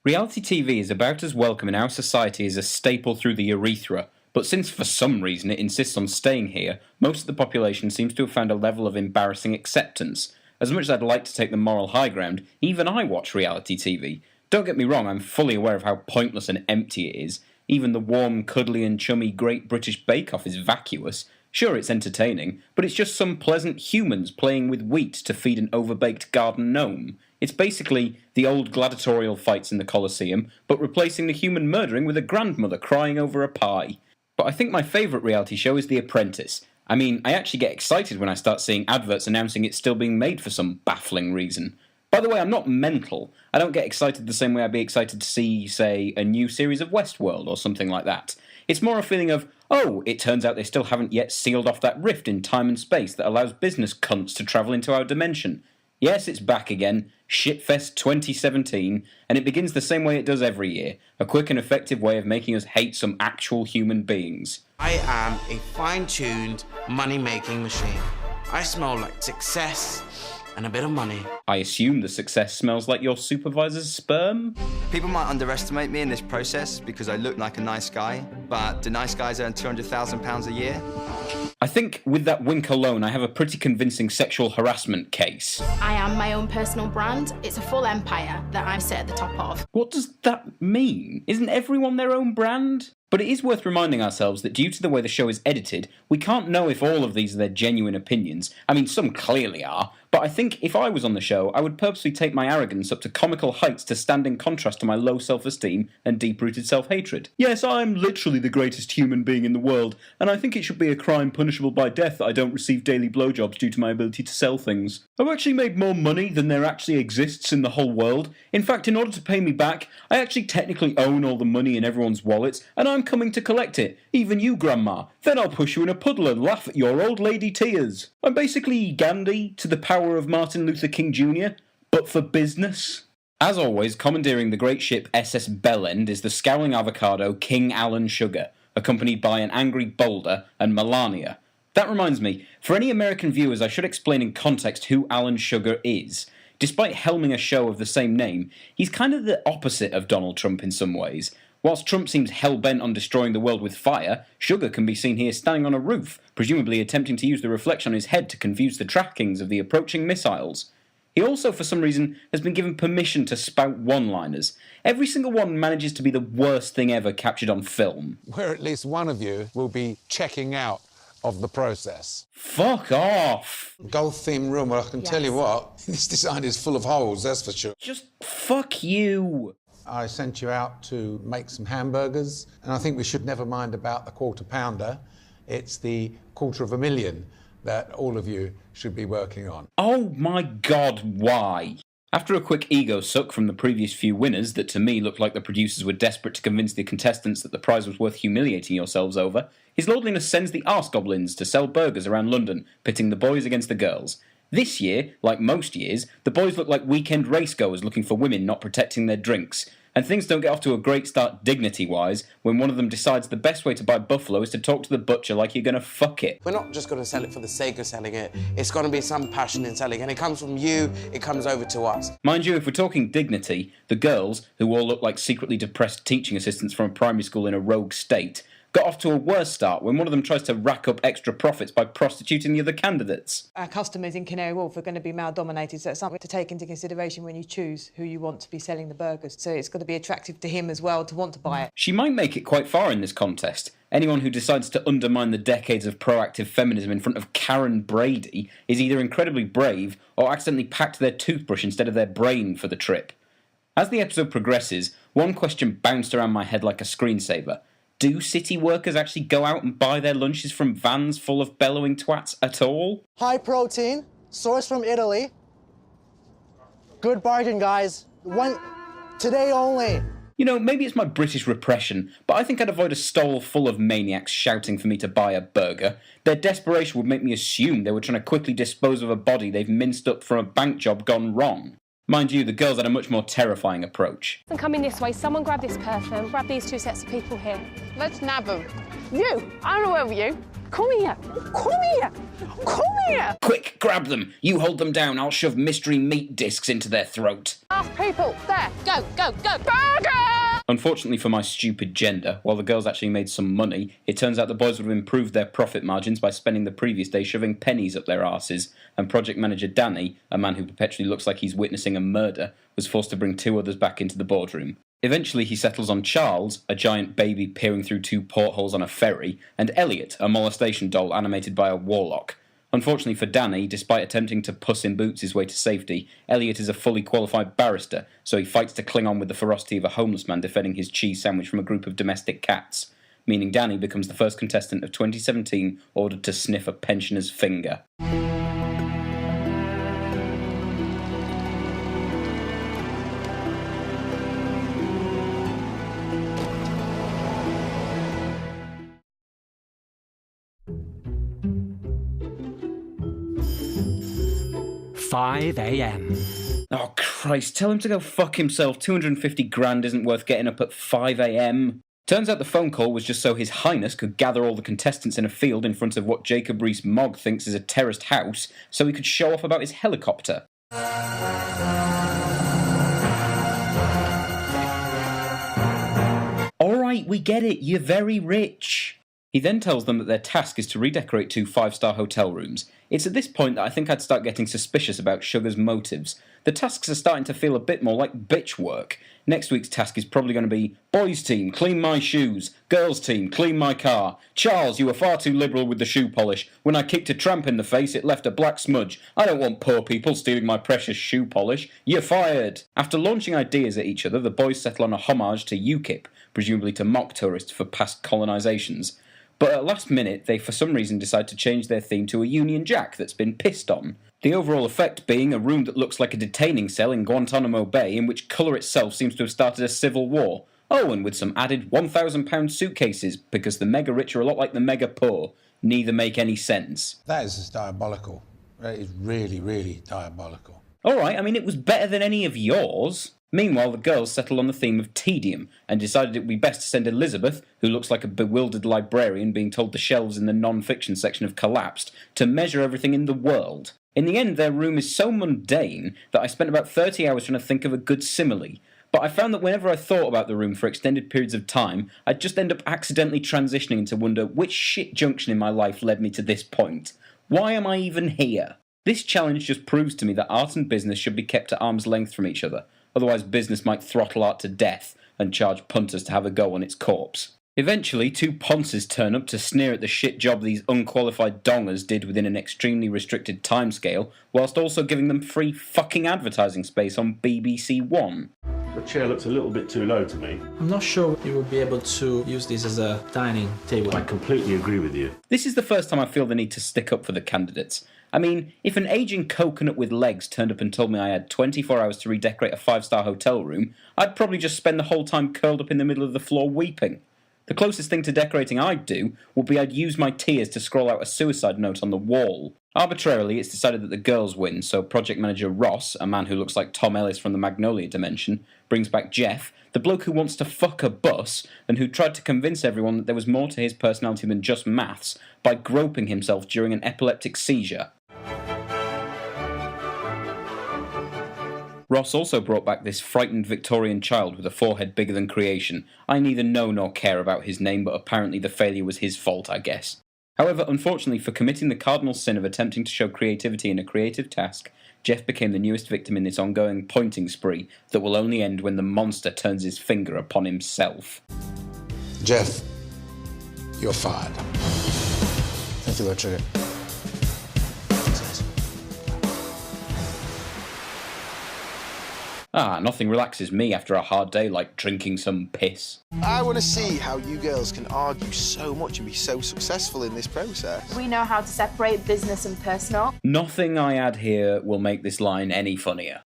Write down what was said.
Reality TV is about as welcome in our society as a staple through the urethra, but since for some reason it insists on staying here, most of the population seems to have found a level of embarrassing acceptance. As much as I'd like to take the moral high ground, even I watch reality TV. Don't get me wrong, I'm fully aware of how pointless and empty it is. Even the warm, cuddly and chummy Great British Bake Off is vacuous. Sure, it's entertaining, but it's just some pleasant humans playing with wheat to feed an overbaked garden gnome. It's basically the old gladiatorial fights in the Colosseum, but replacing the human murdering with a grandmother crying over a pie. But I think my favourite reality show is The Apprentice. I mean, I actually get excited when I start seeing adverts announcing it's still being made for some baffling reason. By the way, I'm not mental. I don't get excited the same way I'd be excited to see, say, a new series of Westworld or something like that. It's more a feeling of, oh, it turns out they still haven't yet sealed off that rift in time and space that allows business cunts to travel into our dimension. Yes, it's back again, Shitfest 2017, and it begins the same way it does every year, a quick and effective way of making us hate some actual human beings. I am a fine-tuned money-making machine. I smell like success and a bit of money. I assume the success smells like your supervisor's sperm? People might underestimate me in this process because I look like a nice guy, but do nice guys earn £200,000 a year? I think with that wink alone I have a pretty convincing sexual harassment case. I am my own personal brand. It's a full empire that I sit at the top of. What does that mean? Isn't everyone their own brand? But it is worth reminding ourselves that due to the way the show is edited, we can't know if all of these are their genuine opinions. I mean, some clearly are, but I think if I was on the show, I would purposely take my arrogance up to comical heights to stand in contrast to my low self-esteem and deep-rooted self-hatred. Yes, I'm literally the greatest human being in the world, and I think it should be a crime punishable by death that I don't receive daily blowjobs due to my ability to sell things. I've actually made more money than there actually exists in the whole world. In fact, in order to pay me back, I actually technically own all the money in everyone's wallets, and I'm coming to collect it, even you, Grandma. Then I'll push you in a puddle and laugh at your old lady tears. I'm basically Gandhi to the power of Martin Luther King Jr., but for business. As always, commandeering the great ship SS Bellend is the scowling avocado King Alan Sugar, accompanied by an angry Boulder and Melania. That reminds me, for any American viewers I should explain in context who Alan Sugar is. Despite helming a show of the same name, he's kind of the opposite of Donald Trump in some ways. Whilst Trump seems hell-bent on destroying the world with fire, Sugar can be seen here standing on a roof, presumably attempting to use the reflection on his head to confuse the trackings of the approaching missiles. He also, for some reason, has been given permission to spout one-liners. Every single one manages to be the worst thing ever captured on film. Where at least one of you will be checking out of the process. Fuck off! Gold-themed room, well, I can tell you what, this design is full of holes, that's for sure. Just fuck you! I sent you out to make some hamburgers, and I think we should never mind about the quarter pounder. It's the $250,000 that all of you should be working on. Oh my god, why? After a quick ego suck from the previous few winners that to me looked like the producers were desperate to convince the contestants that the prize was worth humiliating yourselves over, His Lordliness sends the arsegoblins to sell burgers around London, pitting the boys against the girls. This year, like most years, the boys look like weekend racegoers looking for women not protecting their drinks. And things don't get off to a great start dignity-wise when one of them decides the best way to buy buffalo is to talk to the butcher like you're gonna fuck it. We're not just going to sell it for the sake of selling it. It's going to be some passion in selling, and it comes from you, it comes over to us. Mind you, if we're talking dignity, the girls, who all look like secretly depressed teaching assistants from a primary school in a rogue state, got off to a worse start when one of them tries to rack up extra profits by prostituting the other candidates. Our customers in Canary Wharf are going to be male-dominated, so it's something to take into consideration when you choose who you want to be selling the burgers. So it's got to be attractive to him as well to want to buy it. She might make it quite far in this contest. Anyone who decides to undermine the decades of proactive feminism in front of Karen Brady is either incredibly brave or accidentally packed their toothbrush instead of their brain for the trip. As the episode progresses, one question bounced around my head like a screensaver. Do city workers actually go out and buy their lunches from vans full of bellowing twats at all? High protein, sourced from Italy. Good bargain, guys. One today only. You know, maybe it's my British repression, but I think I'd avoid a stall full of maniacs shouting for me to buy a burger. Their desperation would make me assume they were trying to quickly dispose of a body they've minced up from a bank job gone wrong. Mind you, the girls had a much more terrifying approach. Coming this way, someone grab this person, grab these two sets of people here. Let's nab them. You! I don't know over you. Come here! Come here! Come here! Quick, grab them! You hold them down, I'll shove mystery meat discs into their throat. ask people. There, go, go, go. Burger! Unfortunately for my stupid gender, while the girls actually made some money, it turns out the boys would have improved their profit margins by spending the previous day shoving pennies up their arses, and project manager Danny, a man who perpetually looks like he's witnessing a murder, was forced to bring 2 others back into the boardroom. Eventually he settles on Charles, a giant baby peering through 2 portholes on a ferry, and Elliot, a molestation doll animated by a warlock. Unfortunately for Danny, despite attempting to Puss in Boots his way to safety, Elliot is a fully qualified barrister, so he fights to cling on with the ferocity of a homeless man defending his cheese sandwich from a group of domestic cats, meaning Danny becomes the first contestant of 2017 ordered to sniff a pensioner's finger. $5 a.m. Oh Christ, tell him to go fuck himself. 250 grand isn't worth getting up at 5 a.m. Turns out the phone call was just so His Highness could gather all the contestants in a field in front of what Jacob Rees-Mogg thinks is a terraced house, so he could show off about his helicopter. Alright, we get it, you're very rich. He then tells them that their task is to redecorate 2 5-star hotel rooms. It's at this point that I think I'd start getting suspicious about Sugar's motives. The tasks are starting to feel a bit more like bitch work. Next week's task is probably going to be, boys team, clean my shoes. Girls team, clean my car. Charles, you were far too liberal with the shoe polish. When I kicked a tramp in the face, it left a black smudge. I don't want poor people stealing my precious shoe polish. You're fired. After launching ideas at each other, the boys settle on a homage to UKIP, presumably to mock tourists for past colonisations. But at last minute, they for some reason decide to change their theme to a Union Jack that's been pissed on. The overall effect being a room that looks like a detaining cell in Guantanamo Bay in which colour itself seems to have started a civil war. Oh, and with some added £1,000 suitcases, because the mega rich are a lot like the mega poor. Neither make any sense. That is just diabolical. That is really, really diabolical. Alright, I mean it was better than any of yours. Meanwhile, the girls settle on the theme of tedium, and decided it would be best to send Elizabeth, who looks like a bewildered librarian being told the shelves in the non-fiction section have collapsed, to measure everything in the world. In the end, their room is so mundane that I spent about 30 hours trying to think of a good simile, but I found that whenever I thought about the room for extended periods of time, I'd just end up accidentally transitioning to wonder which shit junction in my life led me to this point. Why am I even here? This challenge just proves to me that art and business should be kept at arm's length from each other. Otherwise business might throttle art to death and charge punters to have a go on its corpse. Eventually, 2 ponces turn up to sneer at the shit job these unqualified dongers did within an extremely restricted timescale, whilst also giving them free fucking advertising space on BBC One. The chair looks a little bit too low to me. I'm not sure you will be able to use this as a dining table. I completely agree with you. This is the first time I feel the need to stick up for the candidates. I mean, if an aging coconut with legs turned up and told me I had 24 hours to redecorate a 5-star hotel room, I'd probably just spend the whole time curled up in the middle of the floor weeping. The closest thing to decorating I'd do would be I'd use my tears to scroll out a suicide note on the wall. Arbitrarily, it's decided that the girls win, so project manager Ross, a man who looks like Tom Ellis from the Magnolia Dimension, brings back Jeff, the bloke who wants to fuck a bus, and who tried to convince everyone that there was more to his personality than just maths, by groping himself during an epileptic seizure. Ross also brought back this frightened Victorian child with a forehead bigger than creation. I neither know nor care about his name, but apparently the failure was his fault, I guess. However, unfortunately for committing the cardinal sin of attempting to show creativity in a creative task, Jeff became the newest victim in this ongoing pointing spree that will only end when the monster turns his finger upon himself. Jeff, you're fired. Thank you, Lord Sugar. Ah, nothing relaxes me after a hard day like drinking some piss. I want to see how you girls can argue so much and be so successful in this process. We know how to separate business and personal. Nothing I add here will make this line any funnier.